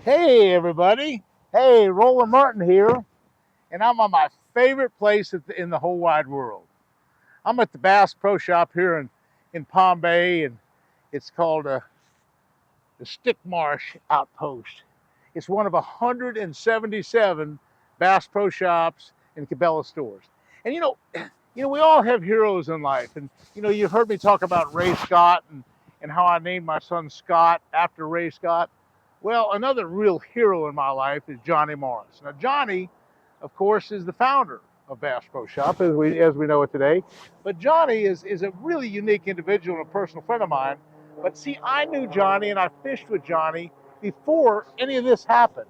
Hey everybody. Hey, Roland Martin here, and I'm on my favorite place in the whole wide world. I'm at the Bass Pro Shop here in Palm Bay, and it's called the Stick Marsh Outpost. It's one of 177 Bass Pro Shops and Cabela stores. And we all have heroes in life, and you've heard me talk about Ray Scott and how I named my son Scott after Ray Scott. Well, another real hero in my life is Johnny Morris. Now, Johnny, of course, is the founder of Bass Pro Shop as we know it today. But Johnny is a really unique individual and a personal friend of mine. But see, I knew Johnny and I fished with Johnny before any of this happened.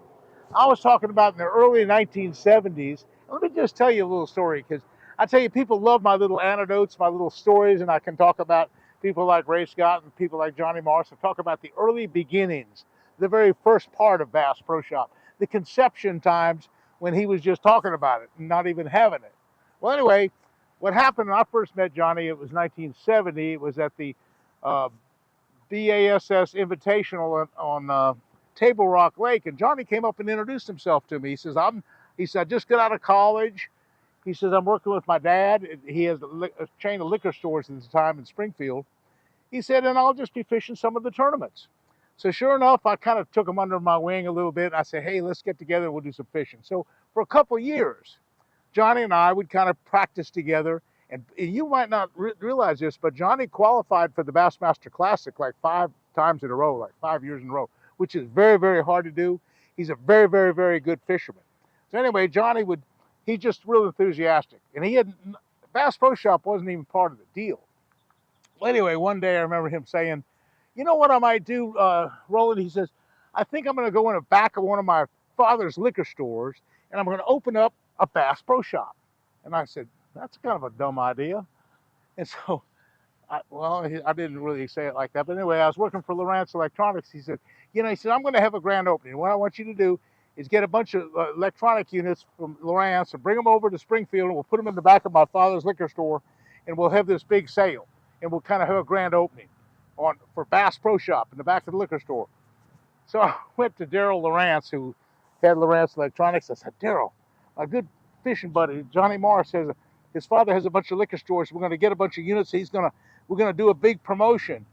I was talking about in the early 1970s. Let me just tell you a little story, because I tell you, people love my little anecdotes, my little stories, and I can talk about people like Ray Scott and people like Johnny Morris and talk about the early beginnings, the very first part of Bass Pro Shop, the conception times when he was just talking about it and not even having it. Well, anyway, what happened when I first met Johnny, it was 1970. It was at the uh, B.A.S.S. Invitational on Table Rock Lake, and Johnny came up and introduced himself to me. He said, I just got out of college. He says, I'm working with my dad. He has a chain of liquor stores at the time in Springfield. He said, and I'll just be fishing some of the tournaments. So sure enough, I kind of took him under my wing a little bit. And I said, hey, let's get together and we'll do some fishing. So for a couple of years, Johnny and I would kind of practice together. And you might not realize this, but Johnny qualified for the Bassmaster Classic like 5 times in a row, like 5 years in a row, which is very, very hard to do. He's a very, very, very good fisherman. So anyway, he's just real enthusiastic. And Bass Pro Shop wasn't even part of the deal. Well, anyway, one day I remember him saying, you know what I might do, Roland? He says, I think I'm going to go in the back of one of my father's liquor stores and I'm going to open up a Bass Pro Shop. And I said, that's kind of a dumb idea. And so, I didn't really say it like that. But anyway, I was working for Lowrance Electronics. He said, I'm going to have a grand opening. What I want you to do is get a bunch of electronic units from Lowrance and bring them over to Springfield, and we'll put them in the back of my father's liquor store, and we'll have this big sale, and we'll kind of have a grand opening for Bass Pro Shop in the back of the liquor store. So I went to Daryl Lowrance, who had Lowrance Electronics. I said, Daryl, my good fishing buddy, Johnny Morris, says his father has a bunch of liquor stores. We're going to get a bunch of units. We're going to do a big promotion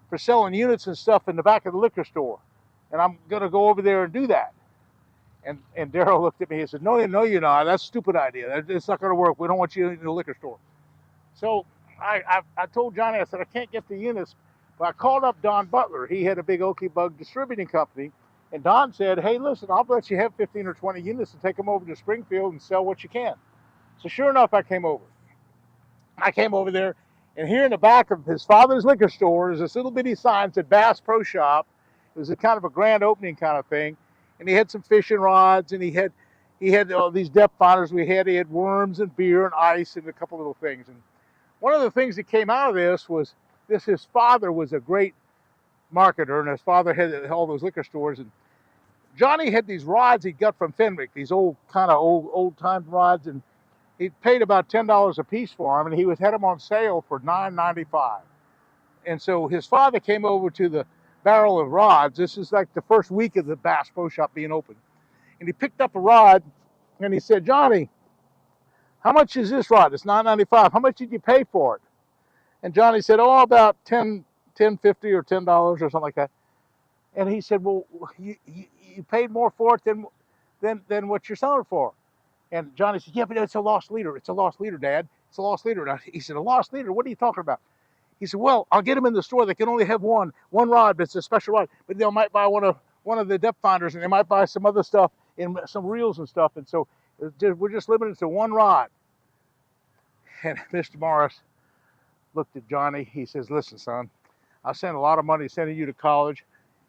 for selling units and stuff in the back of the liquor store. And I'm going to go over there and do that. And Daryl looked at me and said, no, you're not. That's a stupid idea. It's not going to work. We don't want you in the liquor store. So I told Johnny, I said, I can't get the units. But I called up Don Butler. He had a big Okie Bug distributing company. And Don said, hey, listen, I'll let you have 15 or 20 units and take them over to Springfield and sell what you can. So sure enough, I came over. I came over there, and here in the back of his father's liquor store is this little bitty sign that said Bass Pro Shop. It was a kind of a grand opening kind of thing. And he had some fishing rods, and he had all these depth finders he had worms and beer and ice and a couple little things. And one of the things that came out of this was his father was a great marketer, and his father had all those liquor stores. And Johnny had these rods he got from Fenwick, these old time rods, and he paid about $10 a piece for them, and he had them on sale for $9.95. And so his father came over to the barrel of rods. This is like the first week of the Bass Pro Shop being open, and he picked up a rod, and he said, Johnny, how much is this rod? It's $9.95. How much did you pay for it? And Johnny said, oh, about 10.50 or $10 or something like that. And he said, well, you paid more for it than what you're selling it for. And Johnny said, yeah, but it's a lost leader. It's a lost leader, Dad. It's a lost leader. And he said, a lost leader? What are you talking about? He said, well, I'll get them in the store. They can only have one rod, but it's a special rod. But they might buy one of the depth finders, and they might buy some other stuff and some reels and stuff. And so we're just limited to one rod. And Mr. Morris looked at Johnny. He says, listen, son, I spent a lot of money sending you to college,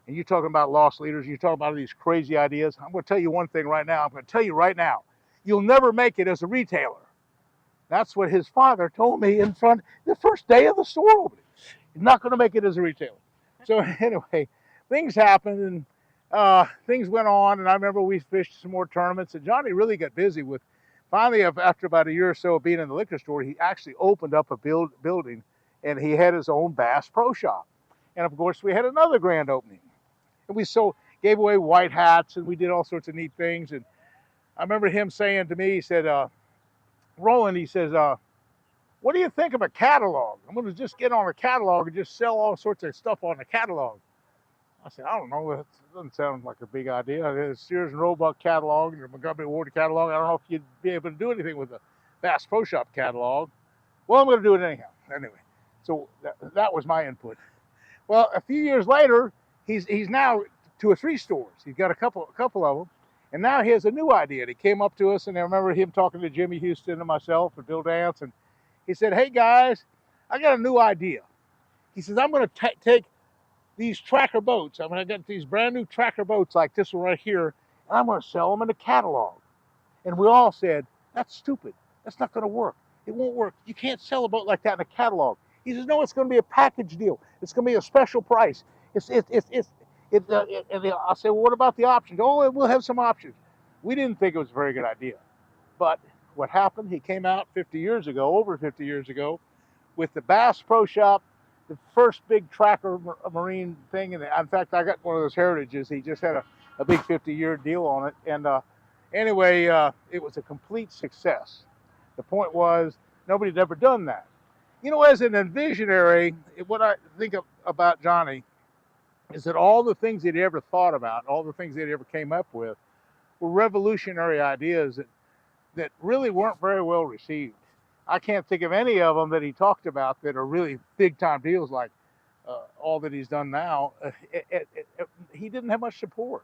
and you're talking about lost leaders. You're talking about these crazy ideas. I'm going to tell you one thing right now. I'm going to tell you right now. You'll never make it as a retailer. That's what his father told me in front the first day of the store opening. He's not going to make it as a retailer. So anyway, things happened, and things went on, and I remember we fished some more tournaments, and Johnny really got busy with, finally, after about a year or so of being in the liquor store, he actually opened up a building, and he had his own Bass Pro Shop. And of course, we had another grand opening. And gave away white hats, and we did all sorts of neat things. And I remember him saying to me, he said, Roland, he says, what do you think of a catalog? I'm going to just get on a catalog and just sell all sorts of stuff on the catalog. I said, I don't know. That doesn't sound like a big idea. There's Sears and Roebuck catalog and the Montgomery Ward catalog. I don't know if you'd be able to do anything with the B.A.S.S Pro Shop catalog. Well, I'm going to do it anyhow. Anyway, so that was my input. Well, a few years later, he's now 2 or 3 stores. He's got a couple of them, and now he has a new idea. And he came up to us, and I remember him talking to Jimmy Houston and myself and Bill Dance, and he said, "Hey guys, I got a new idea." He says, "I'm going to take these tracker boats. I got these brand new tracker boats like this one right here, and I'm going to sell them in a catalog." And we all said, "That's stupid. That's not going to work. It won't work. You can't sell a boat like that in a catalog." He says, "No, it's going to be a package deal. It's going to be a special price." And I said, "Well, what about the options?" "Oh, we'll have some options." We didn't think it was a very good idea. But what happened? He came out 50 years ago, over 50 years ago, with the B.A.S.S Pro Shop, the first big tracker marine thing. And in fact, I got one of those heritages. He just had a big 50-year deal on it. And anyway, it was a complete success. The point was, nobody had ever done that. You know, as an visionary, what I think about Johnny is that all the things that he ever thought about, all the things that he ever came up with, were revolutionary ideas that really weren't very well received. I can't think of any of them that he talked about that are really big time deals like all that he's done now. He didn't have much support.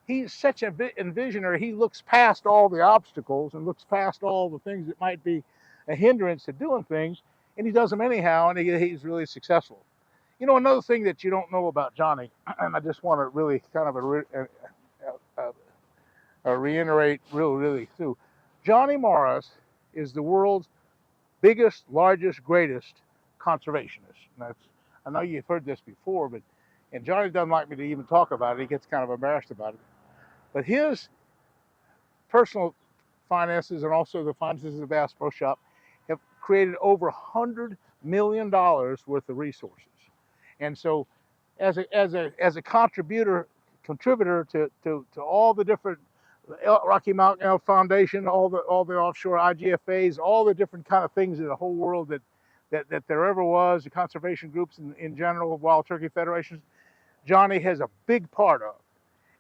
He's such a visionary. He looks past all the obstacles and looks past all the things that might be a hindrance to doing things, and he does them anyhow, and he's really successful. You know, another thing that you don't know about Johnny, and I just want to really kind of reiterate really too. Johnny Morris is the world's biggest, largest, greatest conservationist. And I know you've heard this before, and Johnny doesn't like me to even talk about it. He gets kind of embarrassed about it. But his personal finances and also the finances of the B.A.S.S Pro Shop have created over $100 million worth of resources. And so as a contributor to all the different Rocky Mountain Foundation, all the offshore IGFAs, all the different kind of things in the whole world that there ever was, the conservation groups in general, wild turkey federations, Johnny has a big part of,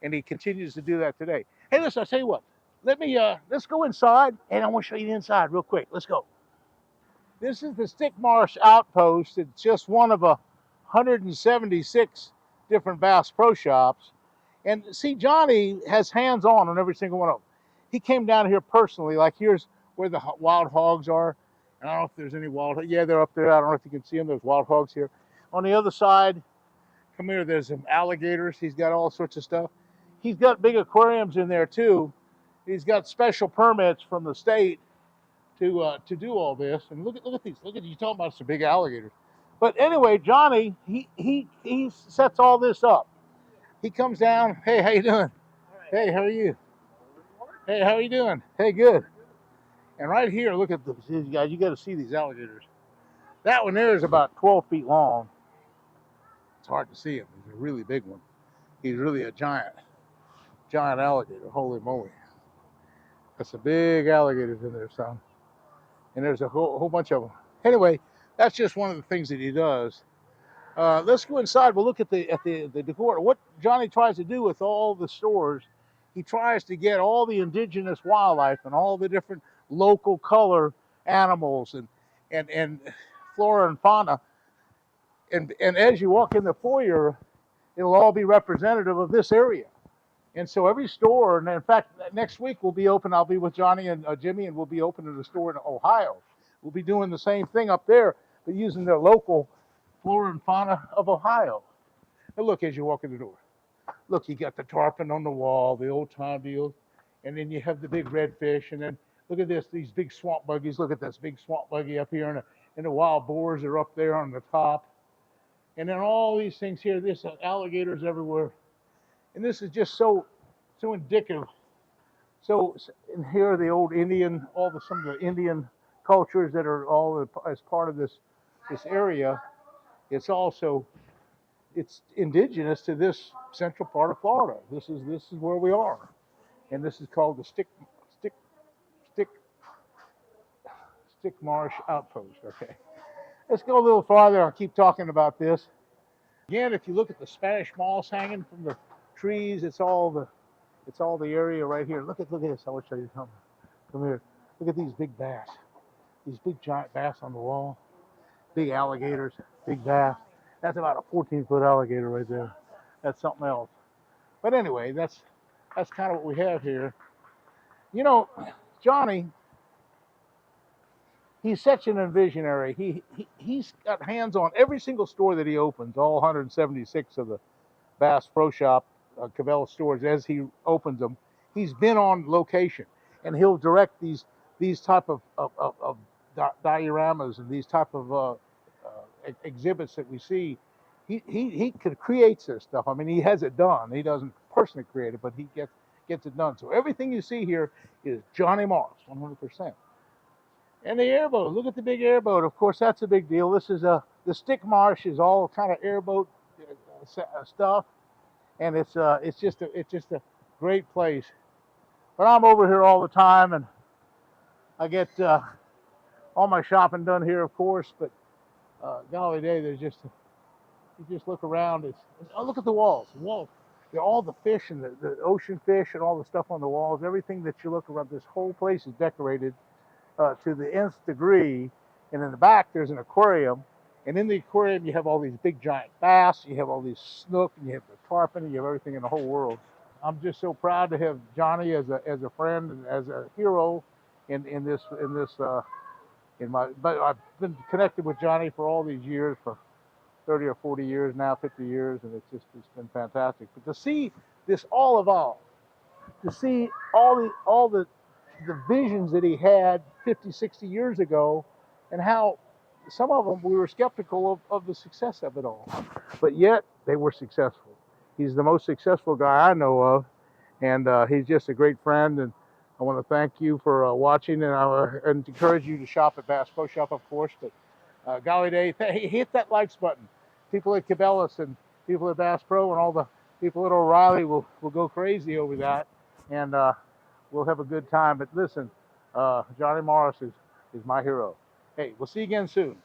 and he continues to do that today. Hey, listen, I'll tell you what. Let's go inside, and I want to show you the inside real quick. Let's go. This is the Stick Marsh Outpost. It's just one of 176 different B.A.S.S Pro Shops. And see, Johnny has hands-on every single one of them. He came down here personally, like here's where the wild hogs are. And I don't know if there's any wild hogs. Yeah, they're up there. I don't know if you can see them. There's wild hogs here. On the other side, come here, there's some alligators. He's got all sorts of stuff. He's got big aquariums in there too. He's got special permits from the state to do all this. And look at these. Look at you talking about some big alligators. But anyway, Johnny, he sets all this up. He comes down. Hey, how you doing? Hey, how are you? Hey, how are you doing? Hey, good. And right here, look at these guys. You got to see these alligators. That one there is about 12 feet long. It's hard to see him. He's a really big one. He's really a giant alligator. Holy moly. That's some big alligators in there, son. And there's a whole bunch of them. Anyway, that's just one of the things that he does. Let's go inside. We'll look at the decor. What Johnny tries to do with all the stores, he tries to get all the indigenous wildlife and all the different local color animals and flora and fauna. And as you walk in the foyer, it'll all be representative of this area. And so every store, and in fact, next week we'll be open. I'll be with Johnny and Jimmy, and we'll be opening a store in Ohio. We'll be doing the same thing up there, but using the local flora and fauna of Ohio. Now look as you walk in the door. Look, you got the tarpon on the wall, the old time deal, and then you have the big redfish, and then look at this, these big swamp buggies. Look at this big swamp buggy up here, and the wild boars are up there on the top. And then all these things here, this alligators everywhere. And this is just so indicative. So and here are the old Indian, some of the Indian cultures that are all as part of this area. It's also it's indigenous to this central part of Florida. This is where we are, and this is called the stick stick stick marsh outpost. Okay, let's go a little farther. I'll keep talking about this. Again, if you look at the Spanish moss hanging from the trees, it's all the area right here. Look at this. I will show you. Come here. Look at these big bass. These big giant bass on the wall. Big alligators. Big bass. That's about a 14-foot alligator right there. That's something else. But anyway, that's kind of what we have here. You know, Johnny, he's such an visionary. He's got hands on every single store that he opens. All 176 of the B.A.S.S Pro Shop, Cabela stores, as he opens them, he's been on location, and he'll direct these type of dioramas and these type of exhibits that we see. He could create this stuff. I mean, he has it done. He doesn't personally create it, but he gets it done. So everything you see here is Johnny Morris, 100%. And the airboat. Look at the big airboat. Of course, that's a big deal. This is the stick marsh is all kind of airboat stuff, and it's just a great place. But I'm over here all the time, and I get all my shopping done here, of course. But golly day, you just look around. Look at the walls. The walls. All the fish and the ocean fish and all the stuff on the walls. Everything that you look around. This whole place is decorated to the nth degree. And in the back, there's an aquarium. And in the aquarium, you have all these big giant bass. You have all these snook, and you have the tarpon, and you have everything in the whole world. I'm just so proud to have Johnny as a friend and as a hero but I've been connected with Johnny for all these years, for 30 or 40 years now, 50 years, and it's been fantastic. But to see this all evolve, to see all the visions that he had 50, 60 years ago, and how some of them we were skeptical of the success of it all, but yet they were successful. He's the most successful guy I know of, and he's just a great friend. And I want to thank you for watching, and I encourage you to shop at B.A.S.S Pro Shop, of course. But golly day, hit that likes button. People at Cabela's and people at B.A.S.S Pro and all the people at O'Reilly will go crazy over that, and we'll have a good time. But listen, Johnny Morris is my hero. Hey, we'll see you again soon.